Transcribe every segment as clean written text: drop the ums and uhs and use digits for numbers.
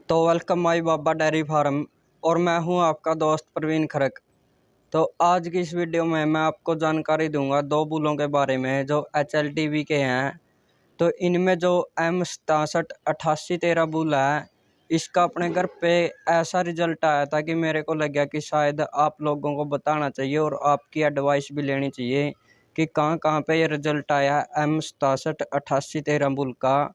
तो welcome my Baba dairy farm. और मैं हूं आपका दोस्त प्रवीण खरक। तो आज की इस वीडियो में मैं आपको जानकारी दूंगा दो बुलों के बारे में जो HLTV के हैं। तो इनमें जो M678813 बुल है, इसका अपने घर पे ऐसा रिजल्ट आया था कि मेरे को लग गया कि शायद आप लोगों को बताना चाहिए और आपकी एडवाइस भी लेनी चाहिए कि कहाँ कहाँ पे ये रिजल्ट आया है M678813 बुल का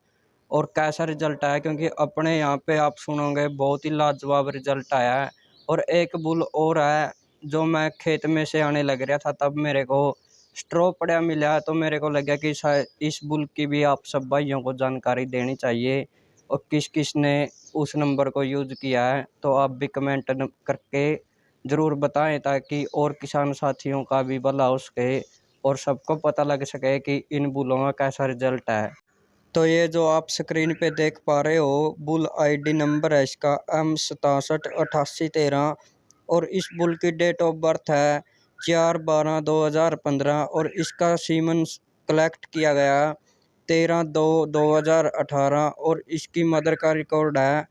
और कैसा रिजल्ट आया। क्योंकि अपने यहाँ पे आप सुनोगे बहुत ही लाजवाब रिजल्ट आया है। और एक बुल और है जो मैं खेत में से आने लग रहा था, तब मेरे को स्ट्रॉ पड़ा मिला, तो मेरे को लगा कि शायद इस बुल की भी आप सब भाइयों को जानकारी देनी चाहिए और किस किस ने उस नंबर को यूज़ किया है। तो आप भी कमेंट करके ज़रूर बताएं ताकि और किसान साथियों का भी भला हो सके और सबको पता लग सके कि इन बुलों का कैसा रिजल्ट है। तो ये जो आप स्क्रीन पे देख पा रहे हो बुल ID नंबर है इसका M678813 और इस बुल की डेट ऑफ बर्थ है 4/12/2015 और इसका सीमन कलेक्ट किया गया 13/2/2018 और इसकी मदर का रिकॉर्ड है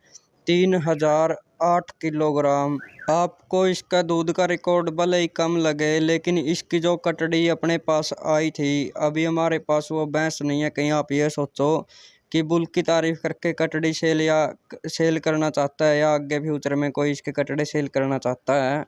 3008 किलोग्राम। आपको इसका दूध का रिकॉर्ड भले ही कम लगे, लेकिन इसकी जो कटड़ी अपने पास आई थी, अभी हमारे पास वो भैंस नहीं है। कहीं आप ये सोचो कि बुल की तारीफ करके कटड़ी सेल करना चाहता है या आगे फ्यूचर में कोई इसके कटड़े सेल करना चाहता है।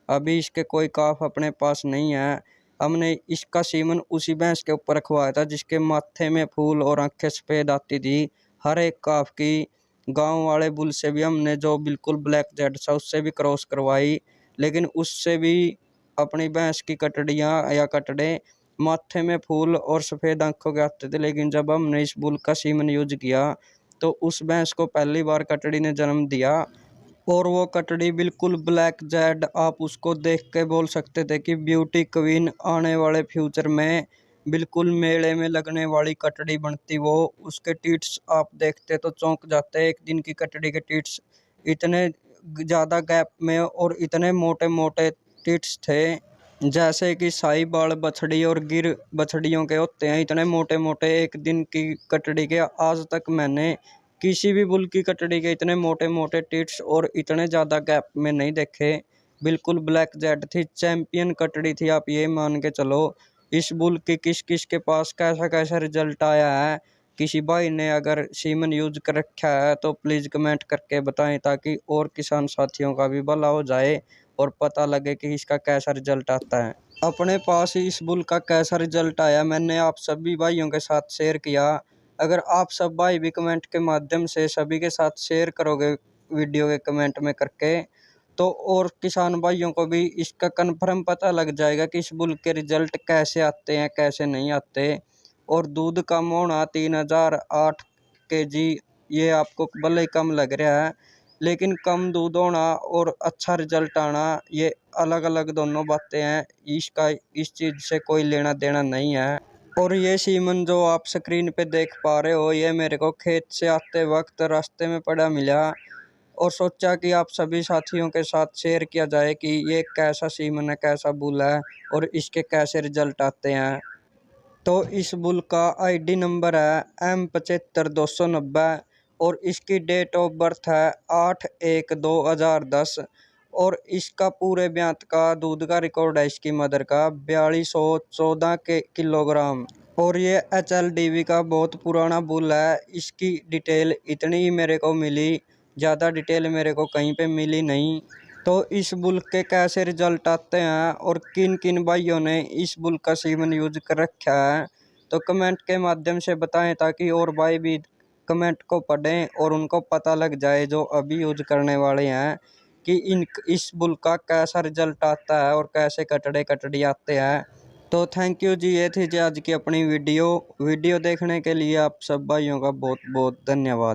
अभी इसके कोई काफ अपने पास नहीं है। हमने इसका सीमन उसी भैंस के ऊपर रखवाया था जिसके माथे में फूल और आंखें सफ़ेद आती थी हर एक काफ की। गांव वाले बुल से भी हमने जो बिल्कुल ब्लैक जेड था उससे भी क्रॉस करवाई, लेकिन उससे भी अपनी भैंस की कटड़ियाँ या कटड़े माथे में फूल और सफ़ेद आंखों के आते थे। लेकिन जब हमने इस बुल का सीमन यूज किया तो उस भैंस को पहली बार कटड़ी ने जन्म दिया और वो कटड़ी बिल्कुल ब्लैक जेड, आप उसको देख के बोल सकते थे कि ब्यूटी क्वीन। आने वाले फ्यूचर में बिल्कुल मेले में लगने वाली कटड़ी बनती वो। उसके टीट्स आप देखते तो चौंक जाते। एक दिन की कटड़ी के टीट्स इतने ज़्यादा गैप में और इतने मोटे मोटे टीट्स थे जैसे कि साहिवाल बछड़ी और गिर बछड़ियों के होते हैं, इतने मोटे मोटे। एक दिन की कटड़ी के आज तक मैंने किसी भी बुल की कटड़ी के इतने मोटे मोटे टिट्स और इतने ज़्यादा गैप में नहीं देखे। बिल्कुल ब्लैक जेड थी, चैंपियन कटड़ी थी। आप ये मान के चलो इस बुल के किस किस के पास कैसा कैसा रिजल्ट आया है। किसी भाई ने अगर सीमन यूज कर रखा है तो प्लीज़ कमेंट करके बताएं ताकि और किसान साथियों का भी भला हो जाए और पता लगे कि इसका कैसा रिजल्ट आता है। अपने पास ही इस बुल का कैसा रिजल्ट आया मैंने आप सभी भाइयों के साथ शेयर किया। अगर आप सब भाई भी कमेंट के माध्यम से सभी के साथ शेयर करोगे वीडियो के कमेंट में करके, तो और किसान भाइयों को भी इसका कन्फर्म पता लग जाएगा कि इस बुल के रिजल्ट कैसे आते हैं कैसे नहीं आते। और दूध कम होना 3008 kg, ये आपको भले ही कम लग रहा है, लेकिन कम दूध होना और अच्छा रिजल्ट आना ये अलग अलग दोनों बातें हैं। इसका इस चीज़ से कोई लेना देना नहीं है। और ये सीमन जो आप स्क्रीन पे देख पा रहे हो, ये मेरे को खेत से आते वक्त रास्ते में पड़ा मिला और सोचा कि आप सभी साथियों के साथ शेयर किया जाए कि ये कैसा सीमन है, कैसा बुल है और इसके कैसे रिजल्ट आते हैं। तो इस बुल का ID नंबर है M75290 और इसकी डेट ऑफ बर्थ है 8/1/2010 और इसका पूरे ब्यात का दूध का रिकॉर्ड है इसकी मदर का 4214 किलोग्राम। और ये HLTV का बहुत पुराना बुल है। इसकी डिटेल इतनी ही मेरे को मिली, ज़्यादा डिटेल मेरे को कहीं पे मिली नहीं। तो इस बुल के कैसे रिजल्ट आते हैं और किन किन भाइयों ने इस बुल का सीमन यूज कर रखा है, तो कमेंट के माध्यम से बताएं ताकि और भाई भी कमेंट को पढ़ें और उनको पता लग जाए जो अभी यूज करने वाले हैं कि इस बुल का कैसा रिजल्ट आता है और कैसे कटड़े कटड़ी आते हैं। तो थैंक यू जी, ये थी जी आज की अपनी वीडियो देखने के लिए आप सब भाइयों का बहुत बहुत धन्यवाद।